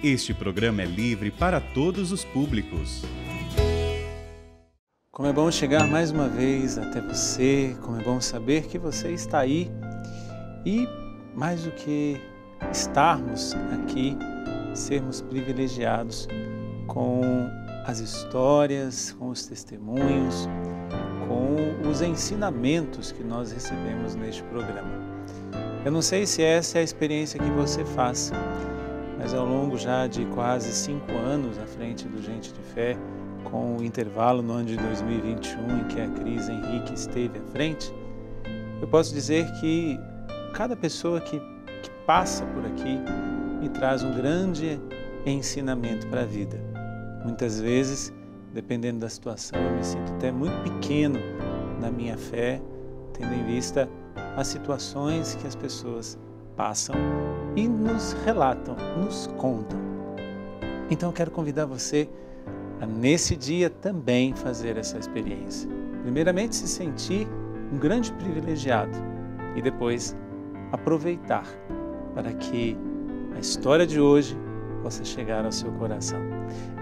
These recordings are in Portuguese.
Este programa é livre para todos os públicos. Como é bom chegar mais uma vez até você, como é bom saber que você está aí e, mais do que estarmos aqui, sermos privilegiados com as histórias, com os testemunhos, com os ensinamentos que nós recebemos neste programa. Eu não sei se essa é a experiência que você faz, mas ao longo já de quase 5 anos à frente do Gente de Fé, com o intervalo no ano de 2021 em que a Cris Henrique esteve à frente, eu posso dizer que cada pessoa que passa por aqui me traz um grande ensinamento para a vida. Muitas vezes, dependendo da situação, eu me sinto até muito pequeno na minha fé, tendo em vista as situações que as pessoas passam e nos relatam, nos contam. Então eu quero convidar você a nesse dia também fazer essa experiência. Primeiramente se sentir um grande privilegiado e depois aproveitar para que a história de hoje possa chegar ao seu coração.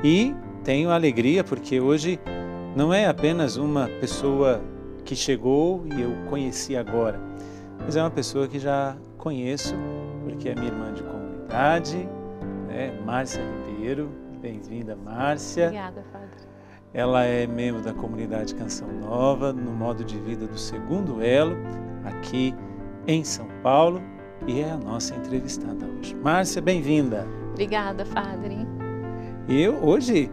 E tenho alegria porque hoje não é apenas uma pessoa que chegou e eu conheci agora, mas é uma pessoa que já conheço porque é minha irmã de comunidade, Márcia Ribeiro. Bem-vinda, Márcia. Obrigada, Padre. Ela é membro da comunidade Canção Nova, no modo de vida do Segundo Elo, aqui em São Paulo, e é a nossa entrevistada hoje. Márcia, bem-vinda. Obrigada, Padre. E hoje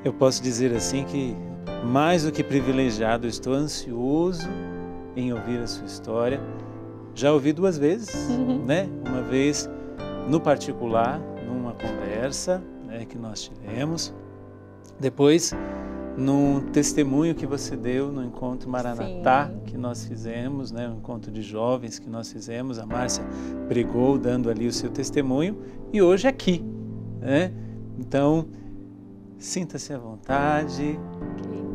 eu posso dizer assim que, mais do que privilegiado, eu estou ansioso em ouvir a sua história. Já ouvi 2 vezes, né? Uma vez no particular, numa conversa que nós tivemos. Depois, num testemunho que você deu no Encontro Maranatá, que nós fizemos, um encontro de jovens que nós fizemos. A Márcia pregou, dando ali o seu testemunho, e hoje aqui, Então, sinta-se à vontade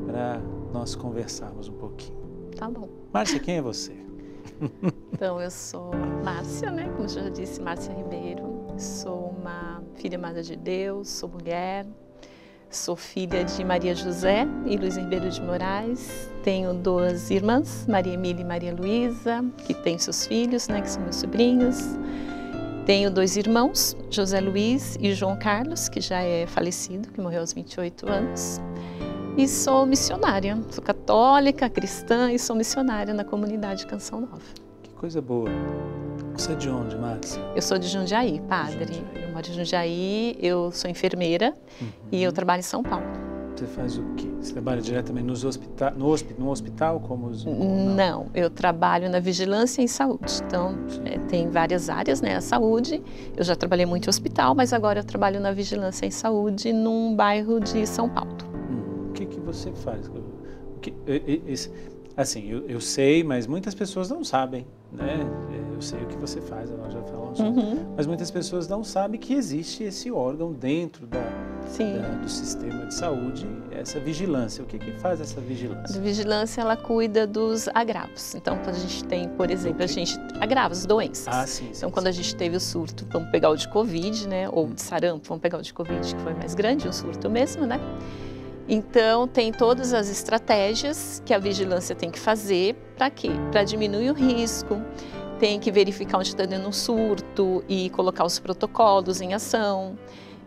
para nós conversarmos um pouquinho. Tá bom. Márcia, quem é você? Então, eu sou Márcia, como eu já disse, Márcia Ribeiro. Sou uma filha amada de Deus, sou mulher, sou filha de Maria José e Luiz Ribeiro de Moraes. Tenho 2 irmãs, Maria Emília e Maria Luísa, que têm seus filhos, que são meus sobrinhos. Tenho 2 irmãos, José Luiz e João Carlos, que já é falecido, que morreu aos 28 anos. E sou missionária, sou católica, cristã e sou missionária na comunidade Canção Nova. Que coisa boa. Você é de onde, Márcia? Eu sou de Jundiaí, Padre. Eu moro em Jundiaí, eu sou enfermeira e eu trabalho em São Paulo. Você faz o quê? Você trabalha diretamente no hospital? Como Não, eu trabalho na vigilância em saúde. Então, tem várias áreas, a saúde. Eu já trabalhei muito em hospital, mas agora eu trabalho na vigilância em saúde num bairro de São Paulo. O que você faz? Assim, eu sei, mas muitas pessoas não sabem, Eu sei o que você faz, nós já falamos sobre, mas muitas pessoas não sabem que existe esse órgão dentro do sistema de saúde, essa vigilância. O que faz essa vigilância? A vigilância, ela cuida dos agravos. Então, quando a gente tem, por exemplo, agravos, doenças. Sim. Então, quando a gente teve o surto, vamos pegar o de Covid, ou de sarampo, vamos pegar o de Covid, que foi mais grande, o surto mesmo, Então, tem todas as estratégias que a vigilância tem que fazer. Para quê? Para diminuir o risco, tem que verificar onde está dando um surto e colocar os protocolos em ação,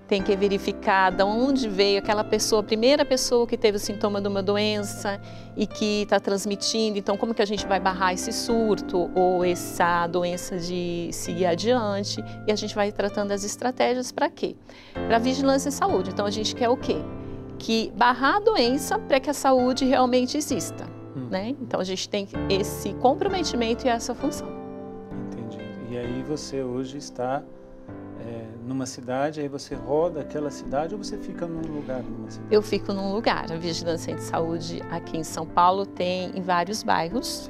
tem que verificar de onde veio aquela pessoa, a primeira pessoa que teve o sintoma de uma doença e que está transmitindo. Então, como que a gente vai barrar esse surto ou essa doença de seguir adiante? E a gente vai tratando as estratégias para quê? Para vigilância em saúde. Então, a gente quer o quê? Que barrar a doença para que a saúde realmente exista, Então, a gente tem esse comprometimento e essa função. Entendi. E aí você hoje está numa cidade, aí você roda aquela cidade ou você fica num lugar numa cidade? Eu fico num lugar. A vigilância de saúde aqui em São Paulo tem em vários bairros.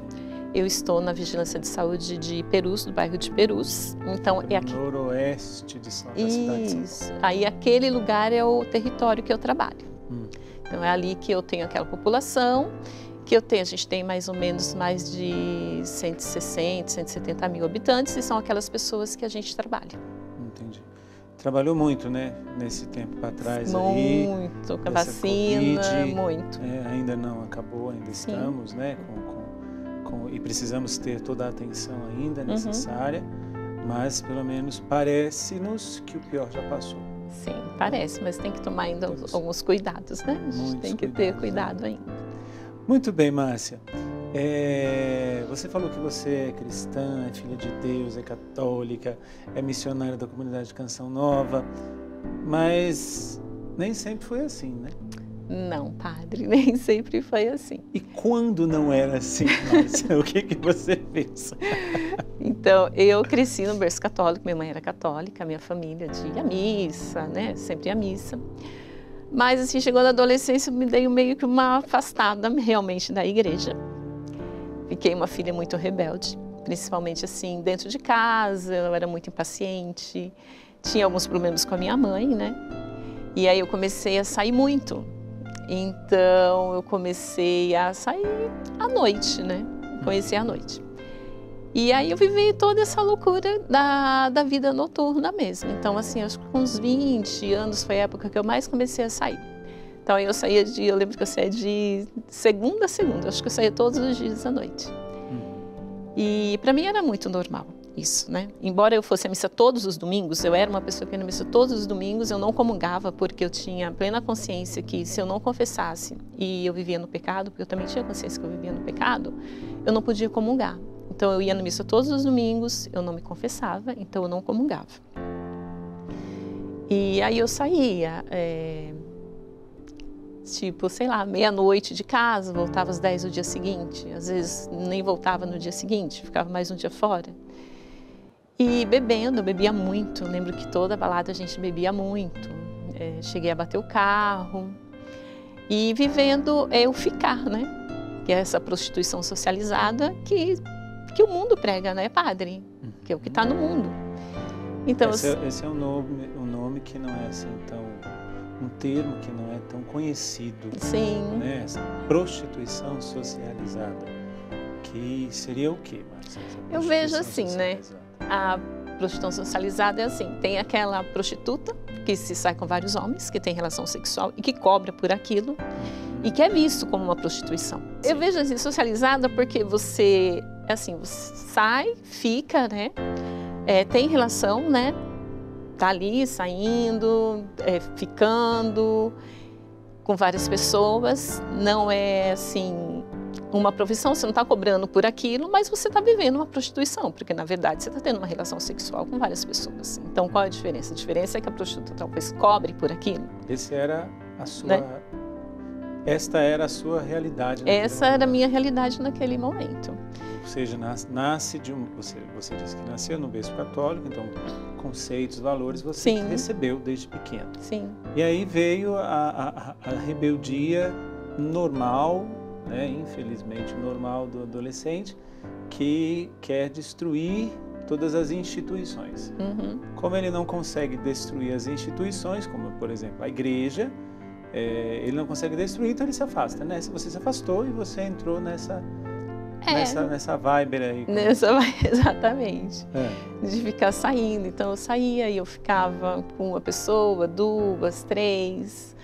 Eu estou na vigilância de saúde de Perus, do bairro de Perus. Então, é aqui. Noroeste da cidade de São Paulo. Isso. Aí aquele lugar é o território que eu trabalho. Então, é ali que eu tenho aquela população a gente tem mais ou menos mais de 160, 170 mil habitantes e são aquelas pessoas que a gente trabalha. Entendi. trabalhou muito, né, nesse tempo para trás aí. Muito, com a vacina, COVID, muito. Ainda não acabou, ainda Sim. estamos, né, e precisamos ter toda a atenção ainda necessária, mas pelo menos parece-nos que o pior já passou. Sim, parece, mas tem que tomar ainda alguns cuidados, né? A gente tem que ter cuidado ainda. Muito bem, Márcia. Você falou que você é cristã, é filha de Deus, é católica, é missionária da comunidade de Canção Nova, mas nem sempre foi assim, né? Não, padre, nem sempre foi assim. E quando não era assim, Márcia, o que você fez? Então, eu cresci no berço católico, minha mãe era católica, minha família ia à missa, né? Sempre ia à missa. Mas, assim, chegou na adolescência, me dei meio que uma afastada realmente da igreja. Fiquei uma filha muito rebelde, principalmente, assim, dentro de casa, eu era muito impaciente, tinha alguns problemas com a minha mãe, né? E aí eu comecei a sair muito. Então, eu comecei a sair à noite, né? Conheci à noite. E aí eu vivi toda essa loucura da vida noturna mesmo. Então, assim, acho que com uns 20 anos foi a época que eu mais comecei a sair. Então, eu lembro que eu saía de segunda a segunda, acho que eu saía todos os dias à noite. E para mim era muito normal isso, né? Embora eu fosse à missa todos os domingos, eu era uma pessoa que ia à missa todos os domingos, eu não comungava porque eu tinha plena consciência que se eu não confessasse e eu vivia no pecado, porque eu também tinha consciência que eu vivia no pecado, eu não podia comungar. Então eu ia na missa todos os domingos, eu não me confessava, então eu não comungava. E aí eu saía, tipo, sei lá, meia-noite de casa, voltava às 10 do dia seguinte, às vezes nem voltava no dia seguinte, ficava mais um dia fora. E bebendo, eu bebia muito, eu lembro que toda balada a gente bebia muito, cheguei a bater o carro e vivendo o ficar, né? Que é essa prostituição socializada que o mundo prega, né, padre? Que é o que está no mundo. Então, esse é um nome que não é assim tão... um termo que não é tão conhecido. Sim. Né? Essa prostituição socializada, que seria o quê, Márcia? Eu vejo assim, né? A prostituição socializada é assim, tem aquela prostituta que se sai com vários homens, que tem relação sexual e que cobra por aquilo e que é visto como uma prostituição. Sim. Eu vejo assim, socializada porque você sai, fica, né? Tem relação, né? Tá ali saindo, ficando com várias pessoas, não é assim uma profissão, você não está cobrando por aquilo, mas você está vivendo uma prostituição, porque na verdade você está tendo uma relação sexual com várias pessoas. Então qual é a diferença? A diferença é que a prostituta talvez cobre por aquilo. Essa era a sua realidade. Essa era a minha realidade naquele momento. Ou seja, nasce de você disse que nasceu no berço católico, então conceitos, valores você recebeu desde pequeno. Sim. E aí veio a rebeldia normal, né, infelizmente normal do adolescente, que quer destruir todas as instituições. Como ele não consegue destruir as instituições, como por exemplo a igreja, ele não consegue destruir, então ele se afasta, né? Você se afastou e você entrou nessa vibe aí. Exatamente. De ficar saindo. Então eu saía e eu ficava com uma pessoa, 2, 3,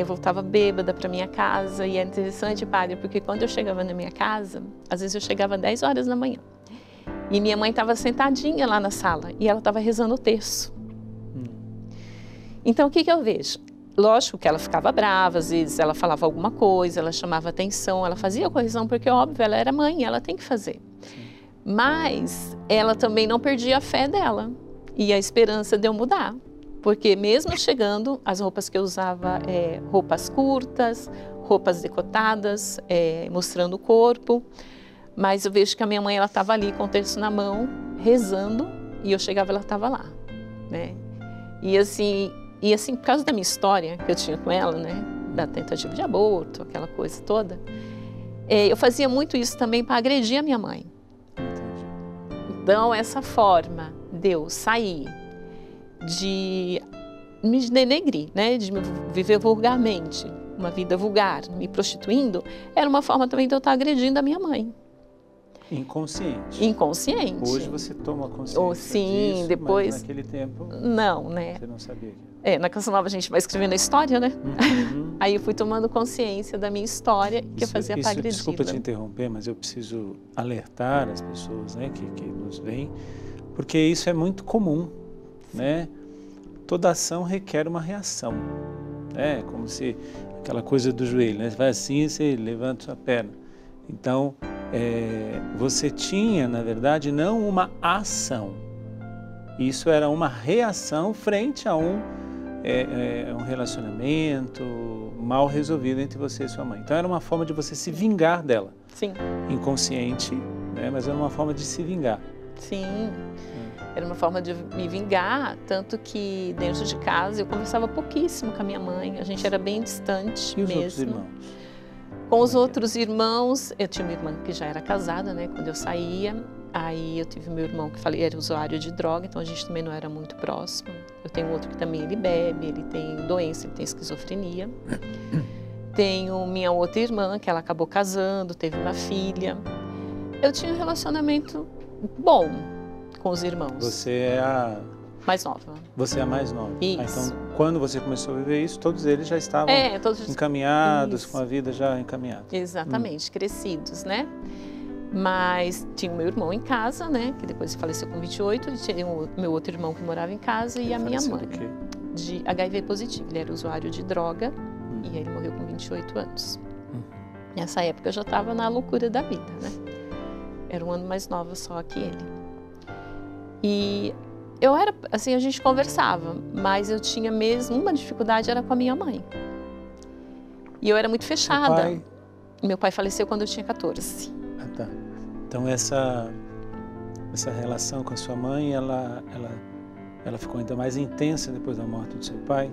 voltava bêbada para minha casa. E é interessante, padre, porque quando eu chegava na minha casa, às vezes eu chegava às 10 horas da manhã. E minha mãe estava sentadinha lá na sala e ela estava rezando o terço. Então o que eu vejo? Lógico que ela ficava brava, às vezes ela falava alguma coisa, ela chamava atenção, ela fazia correção, porque óbvio, ela era mãe, ela tem que fazer. Mas ela também não perdia a fé dela e a esperança de eu mudar. Porque mesmo chegando, as roupas que eu usava, roupas curtas, roupas decotadas, mostrando o corpo. Mas eu vejo que a minha mãe, ela estava ali com o terço na mão, rezando, e eu chegava, ela estava lá, né? E assim, por causa da minha história que eu tinha com ela, né, da tentativa de aborto, aquela coisa toda, eu fazia muito isso também para agredir a minha mãe. Então, essa forma de eu sair, de me denegrir, né, de viver vulgarmente, uma vida vulgar, me prostituindo, era uma forma também de eu estar agredindo a minha mãe. Inconsciente. Inconsciente. Hoje você toma consciência sim, disso, depois... mas naquele tempo não, né? Você não sabia. Na Canção Nova a gente vai escrevendo a história, né? Uhum. Aí eu fui tomando consciência da minha história que eu fazia para agredi-la. Desculpa te interromper, mas eu preciso alertar as pessoas, né, que nos veem, porque isso é muito comum, né? Toda ação requer uma reação, né? Como se aquela coisa do joelho, né? Você vai assim, você levanta sua perna. Então, você tinha, na verdade, não uma ação. Isso era uma reação frente a um relacionamento mal resolvido entre você e sua mãe. Então, era uma forma de você se vingar dela. Sim. Inconsciente, né? Mas era uma forma de se vingar. Sim. Era uma forma de me vingar, tanto que dentro de casa eu conversava pouquíssimo com a minha mãe. A gente era bem distante e os mesmo. Outros irmãos? Com os outros irmãos, eu tinha uma irmã que já era casada, né? Quando eu saía, aí eu tive meu irmão que falei era usuário de droga, então a gente também não era muito próximo. Eu tenho outro que também ele bebe, ele tem doença, ele tem esquizofrenia. Tenho minha outra irmã que ela acabou casando, teve uma filha. Eu tinha um relacionamento bom com os irmãos. Você é a mais nova. Você é a mais nova. Isso. Então, quando você começou a viver isso, todos eles já estavam encaminhados, com a vida já encaminhada. Exatamente, crescidos, né? Mas tinha o meu irmão em casa, né? Que depois faleceu com 28. Tinha o meu outro irmão que morava em casa e a minha mãe. De HIV positivo. Ele era usuário de droga e aí ele morreu com 28 anos. Nessa época eu já estava na loucura da vida, né? Era um ano mais nova só que ele. E eu era, assim, a gente conversava, mas eu tinha mesmo uma dificuldade, era com a minha mãe. E eu era muito fechada. Meu pai faleceu quando eu tinha 14. Ah, tá. Então essa relação com a sua mãe, ela ficou ainda mais intensa depois da morte do seu pai?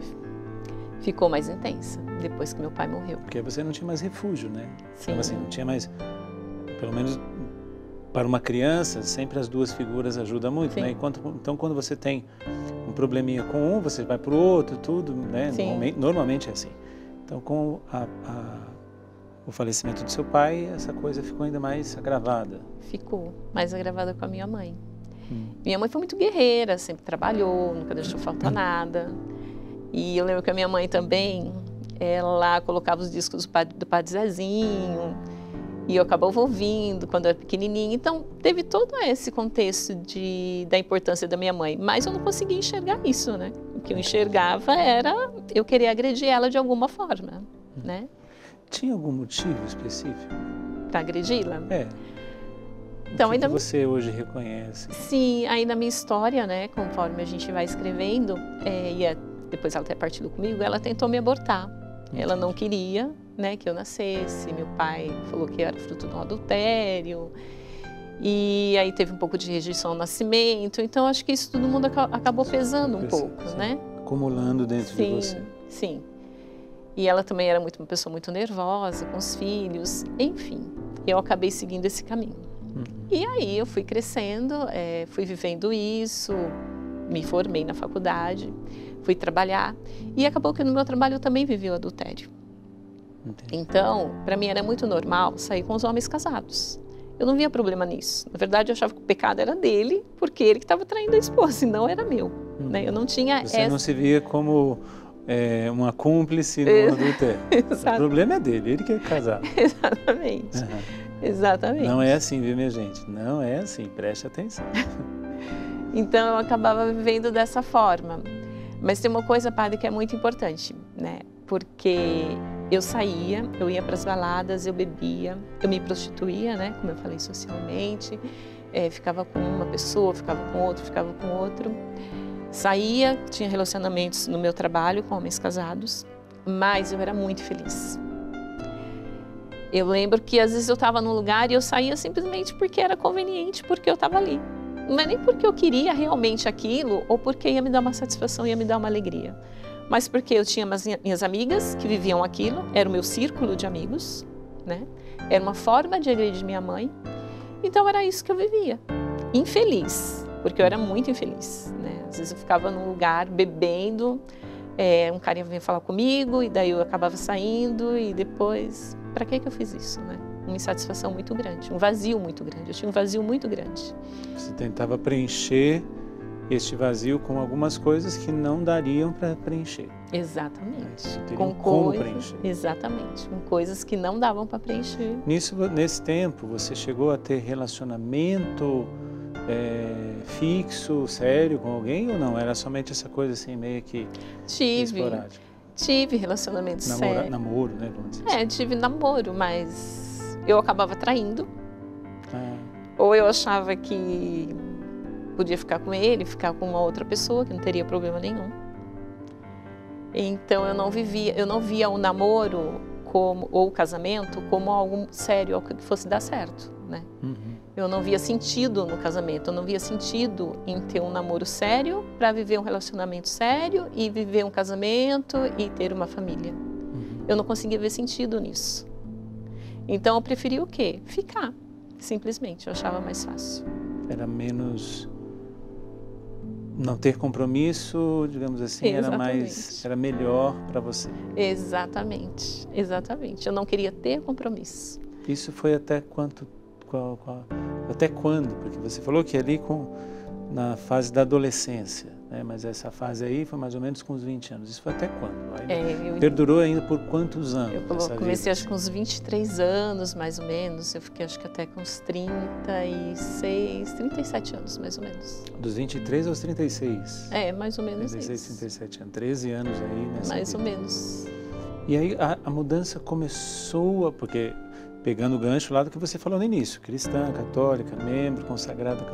Ficou mais intensa, depois que meu pai morreu. Porque você não tinha mais refúgio, né? Sim. Então, assim, não tinha mais, pelo menos para uma criança, sempre as duas figuras ajudam muito, Sim. né? Então, quando você tem um probleminha com um, você vai para o outro, tudo, né? Normalmente é assim. Então, com o falecimento do seu pai, essa coisa ficou ainda mais agravada. Ficou mais agravada com a minha mãe. Minha mãe foi muito guerreira, sempre trabalhou, nunca deixou faltar nada. E eu lembro que a minha mãe também, ela colocava os discos do Padre Zezinho, e eu acabava ouvindo quando eu era pequenininha. Então, teve todo esse contexto da importância da minha mãe. Mas eu não conseguia enxergar isso, né? O que eu enxergava era eu querer agredir ela de alguma forma, né? Tinha algum motivo específico? Para agredi-la? Então, que você hoje reconhece? Sim, aí na minha história, né? Conforme a gente vai escrevendo, depois ela até partilhou comigo, ela tentou me abortar. Entendi. Ela não queria, né, que eu nascesse. Meu pai falou que era fruto de um adultério. E aí teve um pouco de rejeição ao nascimento. Então, acho que isso todo mundo acabou pesando um pouco, né? Acumulando dentro de você. Sim. E ela também era uma pessoa muito nervosa, com os filhos. Enfim, eu acabei seguindo esse caminho. E aí eu fui crescendo, fui vivendo isso, me formei na faculdade, fui trabalhar. E acabou que no meu trabalho eu também vivi o adultério. Entendi. Então, para mim era muito normal sair com os homens casados. Eu não via problema nisso. Na verdade, eu achava que o pecado era dele, porque ele que estava traindo a esposa, e não era meu. Né? Eu não tinha Você não se via como uma cúmplice no adultério. O problema é dele, ele que é casado. Exatamente. Exatamente. Não é assim, viu, minha gente? Não é assim, preste atenção. Então, eu acabava vivendo dessa forma. Mas tem uma coisa, padre, que é muito importante, né? Porque eu saía, eu ia para as baladas, eu bebia, eu me prostituía, né? Como eu falei, socialmente. Ficava com uma pessoa, ficava com outro, ficava com outro. Saía, tinha relacionamentos no meu trabalho com homens casados, mas eu era muito feliz. Eu lembro que às vezes eu estava num lugar e eu saía simplesmente porque era conveniente, porque eu estava ali. Não é nem porque eu queria realmente aquilo ou porque ia me dar uma satisfação, ia me dar uma alegria. Mas porque eu tinha minhas amigas que viviam aquilo, era o meu círculo de amigos, né? Era uma forma de agredir minha mãe. Então era isso que eu vivia. Infeliz, porque eu era muito infeliz, né? Às vezes eu ficava num lugar bebendo, um carinha vinha falar comigo e daí eu acabava saindo e depois... Para que eu fiz isso, né? uma insatisfação muito grande, um vazio muito grande. Eu tinha um vazio muito grande. Você tentava preencher este vazio com algumas coisas que não dariam para preencher. Exatamente. Com como preencher. Exatamente, com coisas que não davam para preencher. Nesse tempo, você chegou a ter relacionamento fixo, sério com alguém ou não? Era somente essa coisa assim, meio que esporádica? Tive relacionamento sério. Namoro, né? Vamos dizer assim. Tive namoro, mas eu acabava traindo. Ou eu achava que podia ficar com ele, ficar com uma outra pessoa, que não teria problema nenhum. Então eu não via o namoro ou o casamento como algo sério, algo que fosse dar certo, né? Eu não via sentido no casamento, eu não via sentido em ter um namoro sério para viver um relacionamento sério e viver um casamento e ter uma família. Eu não conseguia ver sentido nisso. Então eu preferia o quê? Ficar, simplesmente, eu achava mais fácil. Era menos... Não ter compromisso, digamos assim, era melhor para você. Exatamente, exatamente. Eu não queria ter compromisso. Isso foi até até quando? Porque você falou que ali na fase da adolescência, né? Mas essa fase aí foi mais ou menos com os 20 anos. Isso foi até quando? Perdurou ainda por quantos anos? Eu comecei acho que com uns 23 anos, mais ou menos. Eu fiquei acho que até com uns 36, 37 anos, mais ou menos. Dos 23 aos 36? Mais ou menos 36, isso. 37 anos, 13 anos aí nessa Mais vida. ou menos. E aí a mudança começou, porque pegando o gancho lá do que você falou no início, cristã, católica, membro, consagrada,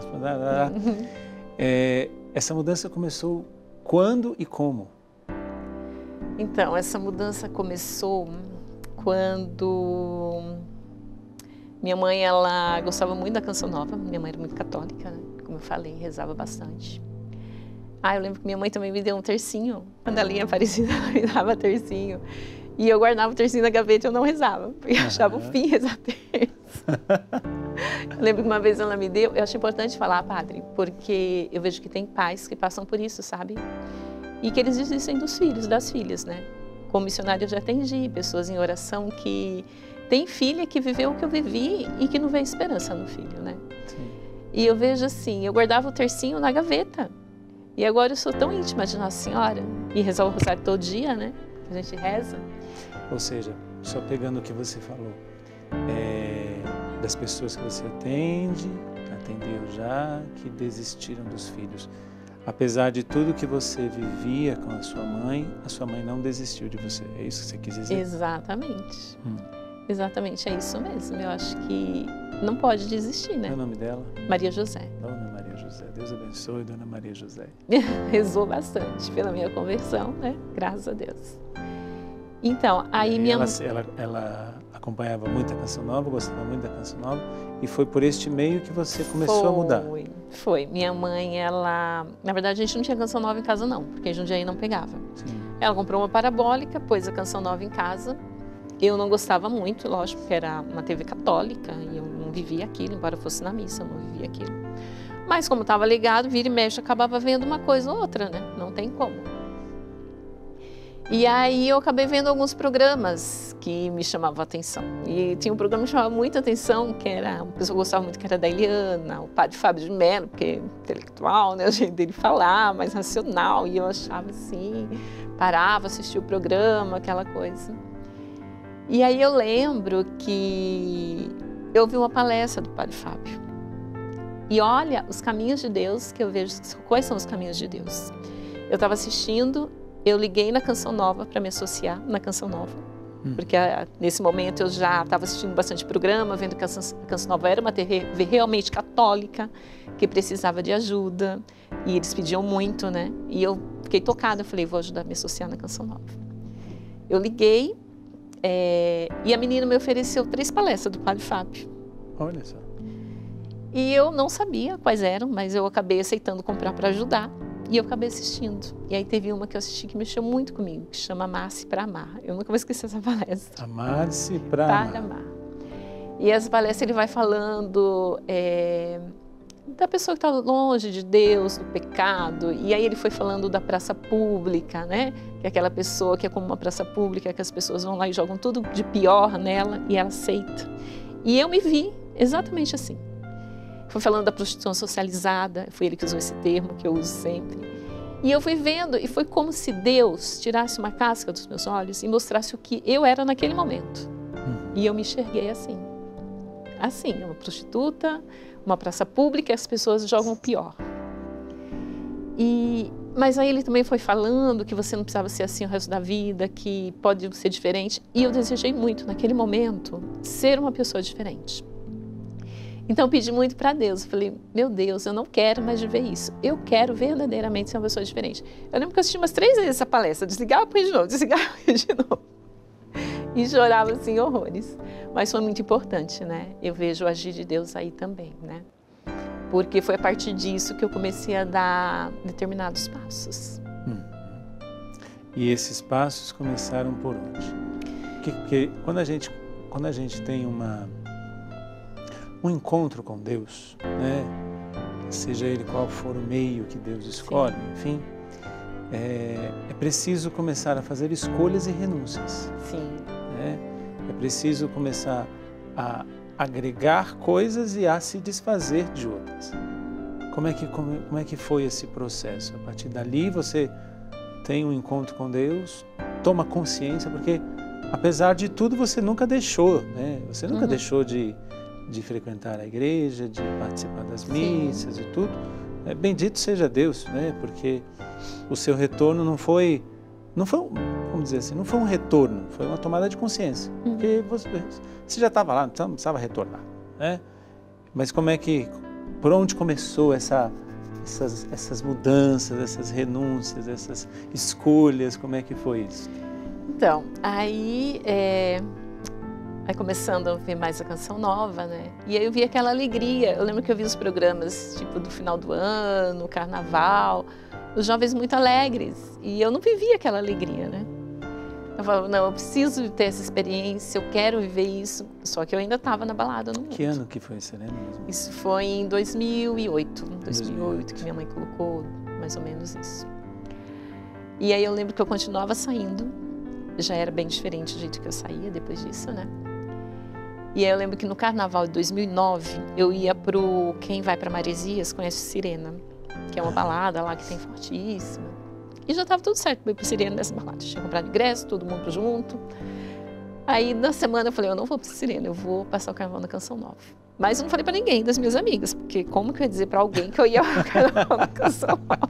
essa mudança começou quando e como? Então, essa mudança começou quando minha mãe, ela gostava muito da Canção Nova. Minha mãe era muito católica, né? Como eu falei, rezava bastante. Eu lembro que minha mãe também me deu um tercinho. Quando ela ia Aparecida, ela me dava tercinho. E eu guardava o tercinho na gaveta e eu não rezava, porque eu achava o fim rezar terço. Eu lembro que uma vez ela me deu, eu acho importante falar, padre, porque eu vejo que tem pais que passam por isso, sabe? E que eles desistem dos filhos, das filhas, né? Como missionária eu já atendi pessoas em oração que tem filha que viveu o que eu vivi e que não vê esperança no filho, né? Sim. E eu vejo assim, eu guardava o tercinho na gaveta. E agora eu sou tão íntima de Nossa Senhora e rezo o rosário todo dia, né? A gente reza. Ou seja, só pegando o que você falou, das pessoas que você atendeu já, que desistiram dos filhos. Apesar de tudo que você vivia com a sua mãe não desistiu de você. É isso que você quis dizer? Exatamente. Exatamente, é isso mesmo. Eu acho que não pode desistir, né? Qual é o nome dela? Maria José. Dona Maria José. Deus abençoe, Dona Maria José. Rezou bastante pela minha conversão, né? Graças a Deus. Então, aí minha mãe... Ela acompanhava muito a Canção Nova, gostava muito da Canção Nova, e foi por este meio que você começou a mudar. Foi. Minha mãe, ela... Na verdade, a gente não tinha Canção Nova em casa, não, porque em Jundiaí não pegava. Sim. Ela comprou uma parabólica, pôs a Canção Nova em casa. Eu não gostava muito, lógico, porque era uma TV católica, e eu não vivia aquilo, embora fosse na missa, eu não vivia aquilo. Mas como estava ligado, vira e mexe, acabava vendo uma coisa ou outra, né? Não tem como. E aí eu acabei vendo alguns programas que me chamavam a atenção. E tinha um programa que chamava muita atenção, que era, uma pessoa que gostava muito, que era da Eliana, o padre Fábio de Mello, porque é intelectual, né? O jeito dele falar, mais racional. E eu achava assim, parava, assistia o programa, aquela coisa. E aí eu lembro que eu ouvi uma palestra do padre Fábio. E olha, os caminhos de Deus, que eu vejo, quais são os caminhos de Deus? Eu estava assistindo, eu liguei na Canção Nova para me associar na Canção Nova, porque nesse momento eu já estava assistindo bastante programa, vendo que a Canção Nova era uma TV realmente católica, que precisava de ajuda, e eles pediam muito, né? E eu fiquei tocada, eu falei, vou ajudar a me associar na Canção Nova. Eu liguei, e a menina me ofereceu 3 palestras do padre Fábio. Olha só. E eu não sabia quais eram, mas eu acabei aceitando comprar para ajudar. E eu acabei assistindo. E aí teve uma que eu assisti que mexeu muito comigo, que chama Amar-se para Amar. Eu nunca vou esquecer essa palestra. Amar-se para amar. E essa palestra ele vai falando da pessoa que está longe de Deus, do pecado. E aí ele foi falando da praça pública, né? Que é aquela pessoa que é como uma praça pública, que as pessoas vão lá e jogam tudo de pior nela e ela aceita. E eu me vi exatamente assim. Foi falando da prostituição socializada, foi ele que usou esse termo, que eu uso sempre. E eu fui vendo, e foi como se Deus tirasse uma casca dos meus olhos e mostrasse o que eu era naquele momento. E eu me enxerguei assim. Assim, uma prostituta, uma praça pública, e as pessoas jogam o pior. Mas aí ele também foi falando que você não precisava ser assim o resto da vida, que pode ser diferente. E eu desejei muito, naquele momento, ser uma pessoa diferente. Então eu pedi muito para Deus. Eu falei, meu Deus, eu não quero mais viver isso. Eu quero verdadeiramente ser uma pessoa diferente. Eu lembro que eu assisti umas 3 vezes essa palestra. Desligava, põe de novo, desligava, põe de novo. E chorava assim horrores. Mas foi muito importante, né? Eu vejo o agir de Deus aí também, né? Porque foi a partir disso que eu comecei a dar determinados passos. E esses passos começaram por onde? Porque quando a gente tem um encontro com Deus, né? Seja ele qual for o meio que Deus escolhe, enfim, é preciso começar a fazer escolhas e renúncias. Sim. Né? É preciso começar a agregar coisas e a se desfazer de outras. Como é que foi esse processo? A partir dali você tem um encontro com Deus, toma consciência, porque apesar de tudo você nunca deixou, né? Você nunca deixou de frequentar a igreja, de participar das missas e tudo. Bendito seja Deus, né? Porque o seu retorno não foi, vamos dizer assim, não foi um retorno, foi uma tomada de consciência. Porque você já estava lá, não precisava retornar, né? Mas por onde começou essas mudanças, essas renúncias, essas escolhas, como é que foi isso? Então, aí começando a ouvir mais a Canção Nova, né? E aí eu vi aquela alegria. Eu lembro que eu vi os programas, tipo, do final do ano, Carnaval, os jovens muito alegres. E eu não vivia aquela alegria, né? Eu falava, não, eu preciso ter essa experiência, eu quero viver isso. Só que eu ainda estava na balada no mundo. Que ano que foi, você lembra? Isso foi em 2008. 2008, que minha mãe colocou mais ou menos isso. E aí eu lembro que eu continuava saindo. Já era bem diferente do jeito que eu saía depois disso, né? E aí eu lembro que no Carnaval de 2009, eu ia pro Quem Vai para Maresias, conhece Sirena, que é uma balada lá que tem fortíssima. E já estava tudo certo para ir pro Sirena nessa balada. Tinha comprado ingresso, todo mundo junto. Aí na semana eu falei, eu não vou pro Sirena, eu vou passar o Carnaval na Canção Nova. Mas eu não falei para ninguém das minhas amigas, porque como que eu ia dizer para alguém que eu ia ao Carnaval na Canção Nova?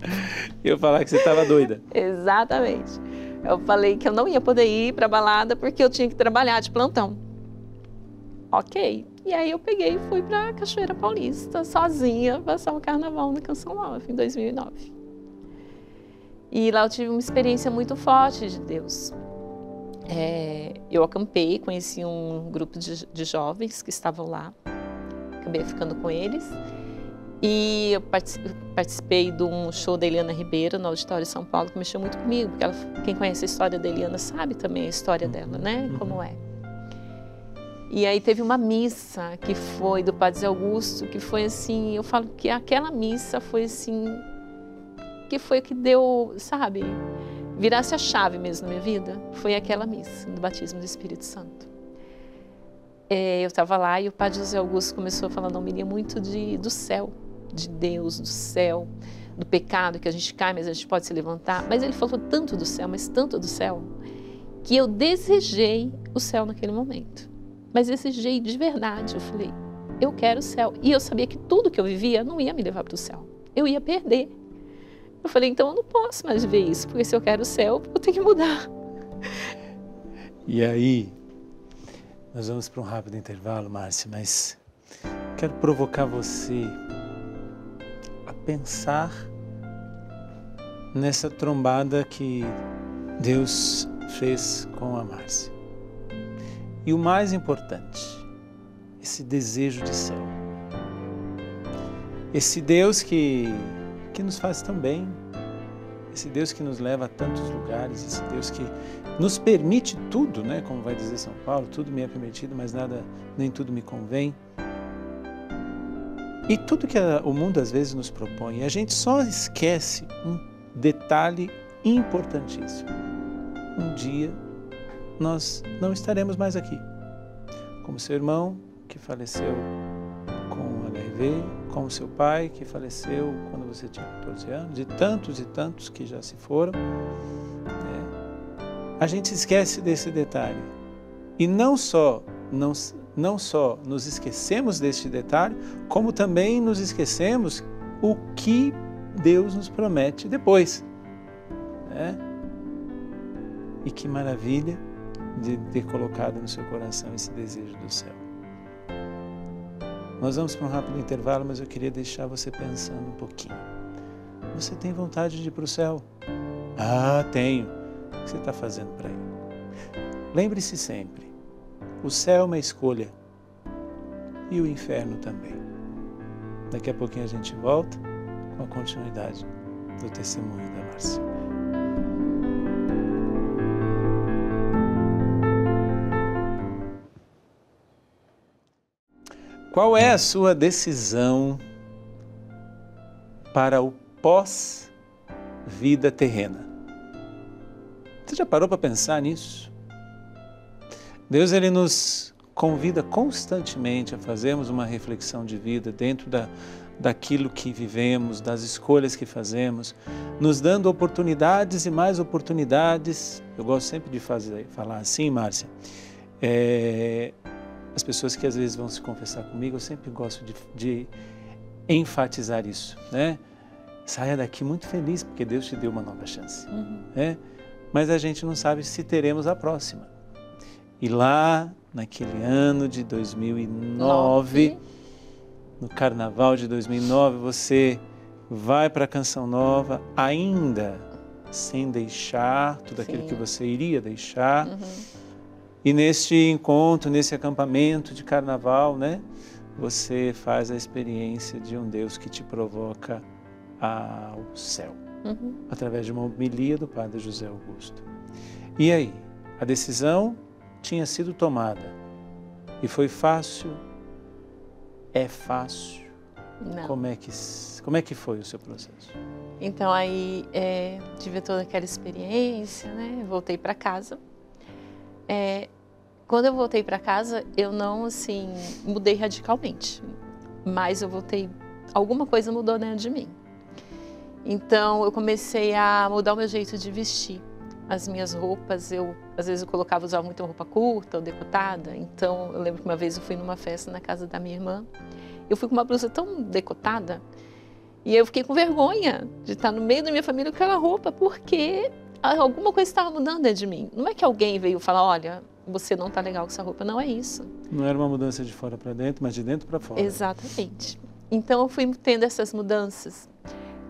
Eu falar que você estava doida. Exatamente. Eu falei que eu não ia poder ir para a balada porque eu tinha que trabalhar de plantão. Ok. E aí eu peguei e fui para Cachoeira Paulista, sozinha, passar o Carnaval na Canção Nova, em 2009. E lá eu tive uma experiência muito forte de Deus. Eu acampei, conheci um grupo de jovens que estavam lá, acabei ficando com eles. E eu participei de um show da Eliana Ribeiro no Auditório São Paulo, que mexeu muito comigo, porque quem conhece a história da Eliana sabe também a história dela, né? Como é. E aí teve uma missa que foi do Padre Zé Augusto, que foi assim, eu falo que aquela missa foi assim, que foi que deu, sabe, virasse a chave mesmo na minha vida, foi aquela missa do batismo do Espírito Santo. Eu estava lá e o Padre José Augusto começou a falar uma homilia muito do céu, de Deus, do céu, do pecado, que a gente cai, mas a gente pode se levantar. Mas ele falou tanto do céu, mas tanto do céu, que eu desejei o céu naquele momento. Mas desejei de verdade. Eu falei, eu quero o céu. E eu sabia que tudo que eu vivia não ia me levar para o céu. Eu ia perder. Eu falei, então eu não posso mais viver isso, porque se eu quero o céu, eu tenho que mudar. E aí, nós vamos para um rápido intervalo, Márcia, mas quero provocar você a pensar nessa trombada que Deus fez com a Márcia. E o mais importante, esse desejo de céu. Esse Deus que nos faz tão bem, esse Deus que nos leva a tantos lugares, esse Deus que nos permite tudo, né? Como vai dizer São Paulo, tudo me é permitido, mas nem tudo me convém. E tudo que o mundo às vezes nos propõe, a gente só esquece um detalhe importantíssimo. Um dia nós não estaremos mais aqui. Como seu irmão que faleceu com HIV, como seu pai que faleceu quando você tinha 14 anos, e tantos que já se foram. A gente esquece desse detalhe. E não só nos esquecemos deste detalhe, como também nos esquecemos o que Deus nos promete depois. E que maravilha de ter colocado no seu coração esse desejo do céu. Nós vamos para um rápido intervalo, mas eu queria deixar você pensando um pouquinho. Você tem vontade de ir para o céu? Ah, tenho. O que você está fazendo para ir? Lembre-se sempre, o céu é uma escolha e o inferno também. Daqui a pouquinho a gente volta com a continuidade do testemunho da Márcia. Qual é a sua decisão para o pós-vida terrena? Você já parou para pensar nisso? Deus, Ele nos convida constantemente a fazermos uma reflexão de vida dentro daquilo que vivemos, das escolhas que fazemos, nos dando oportunidades e mais oportunidades. Eu gosto sempre de falar assim, Márcia, as pessoas que às vezes vão se confessar comigo, eu sempre gosto de enfatizar isso, né? Saia daqui muito feliz, porque Deus te deu uma nova chance. Mas a gente não sabe se teremos a próxima. E lá, naquele ano de 2009, no Carnaval de 2009, você vai para a Canção Nova, ainda sem deixar tudo aquilo que você iria deixar. E neste encontro, nesse acampamento de Carnaval, né, você faz a experiência de um Deus que te provoca ao céu, através de uma homilia do Padre José Augusto. E aí, a decisão tinha sido tomada. E foi fácil? É fácil? Não. Como é que foi o seu processo? Então aí tive toda aquela experiência, né? Voltei para casa. Quando eu voltei para casa, eu não assim mudei radicalmente, mas eu voltei, alguma coisa mudou dentro de mim. Então eu comecei a mudar o meu jeito de vestir. As minhas roupas, às vezes eu usava muito roupa curta ou decotada. Então eu lembro que uma vez eu fui numa festa na casa da minha irmã. Eu fui com uma blusa tão decotada e eu fiquei com vergonha de estar no meio da minha família com aquela roupa, porque alguma coisa estava mudando dentro de mim. Não é que alguém veio falar, olha, você não está legal com essa roupa, não é isso. Não era uma mudança de fora para dentro, mas de dentro para fora. Exatamente. Então eu fui tendo essas mudanças.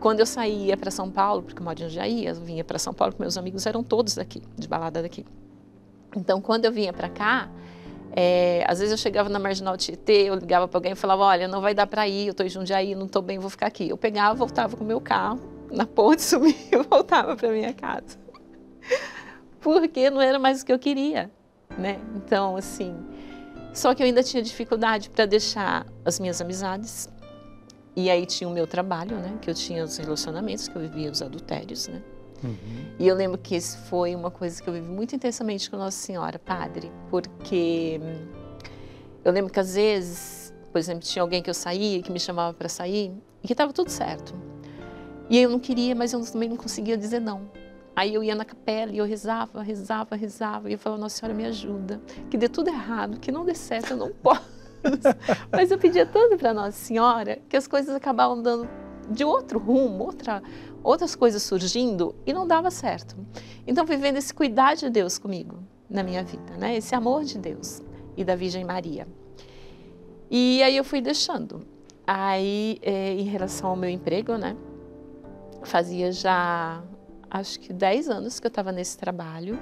Quando eu saía para São Paulo, porque eu moro em Jundiaí, eu vinha para São Paulo, porque meus amigos eram todos daqui, de balada daqui. Então quando eu vinha para cá, às vezes eu chegava na Marginal Tietê, eu ligava para alguém e falava, olha, não vai dar para ir, eu estou em Jundiaí, não estou bem, vou ficar aqui. Eu pegava, voltava com o meu carro, na ponte, subia e voltava para minha casa. Porque não era mais o que eu queria, né? Então, assim, só que eu ainda tinha dificuldade para deixar as minhas amizades. E aí tinha o meu trabalho, né? Que eu tinha os relacionamentos, que eu vivia os adultérios, né? E eu lembro que isso foi uma coisa que eu vivi muito intensamente com Nossa Senhora, Padre, porque eu lembro que às vezes, por exemplo, tinha alguém que eu saía, que me chamava para sair, e que estava tudo certo. E eu não queria, mas eu também não conseguia dizer não. Aí eu ia na capela e eu rezava, e eu falava, Nossa Senhora, me ajuda, que dê tudo errado, que não dê certo, eu não posso. Mas eu pedia tanto para Nossa Senhora que as coisas acabavam dando de outro rumo, outras coisas surgindo e não dava certo. Então fui vendo esse cuidado de Deus comigo na minha vida, né? Esse amor de Deus e da Virgem Maria. E aí eu fui deixando. Aí, em relação ao meu emprego, né? Fazia já, acho que 10 anos que eu estava nesse trabalho.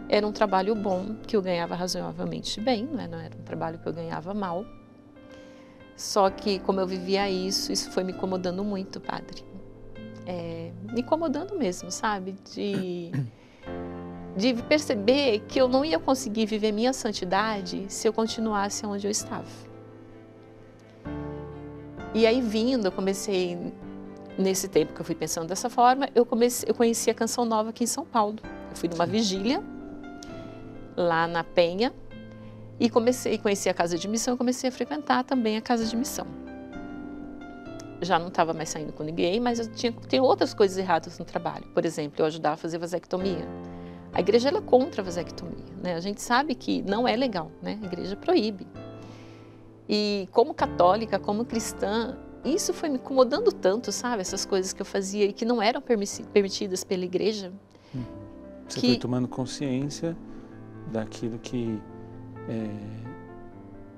Era um trabalho bom, que eu ganhava razoavelmente bem, né? Não era um trabalho que eu ganhava mal. Só que, como eu vivia isso foi me incomodando muito, Padre. Me incomodando mesmo, sabe? De perceber que eu não ia conseguir viver minha santidade se eu continuasse onde eu estava. E aí, eu comecei, nesse tempo que eu fui pensando dessa forma, eu conheci a Canção Nova aqui em São Paulo. Eu fui numa vigília, lá na Penha, E conheci a casa de missão, comecei a frequentar também a casa de missão. Já não estava mais saindo com ninguém, mas eu tinha outras coisas erradas no trabalho. Por exemplo, eu ajudava a fazer vasectomia. A igreja ela é contra a vasectomia, né? A gente sabe que não é legal, né? A igreja proíbe. E como católica, como cristã, isso foi me incomodando tanto, sabe? Essas coisas que eu fazia e que não eram permitidas pela igreja. Você foi tomando consciência daquilo que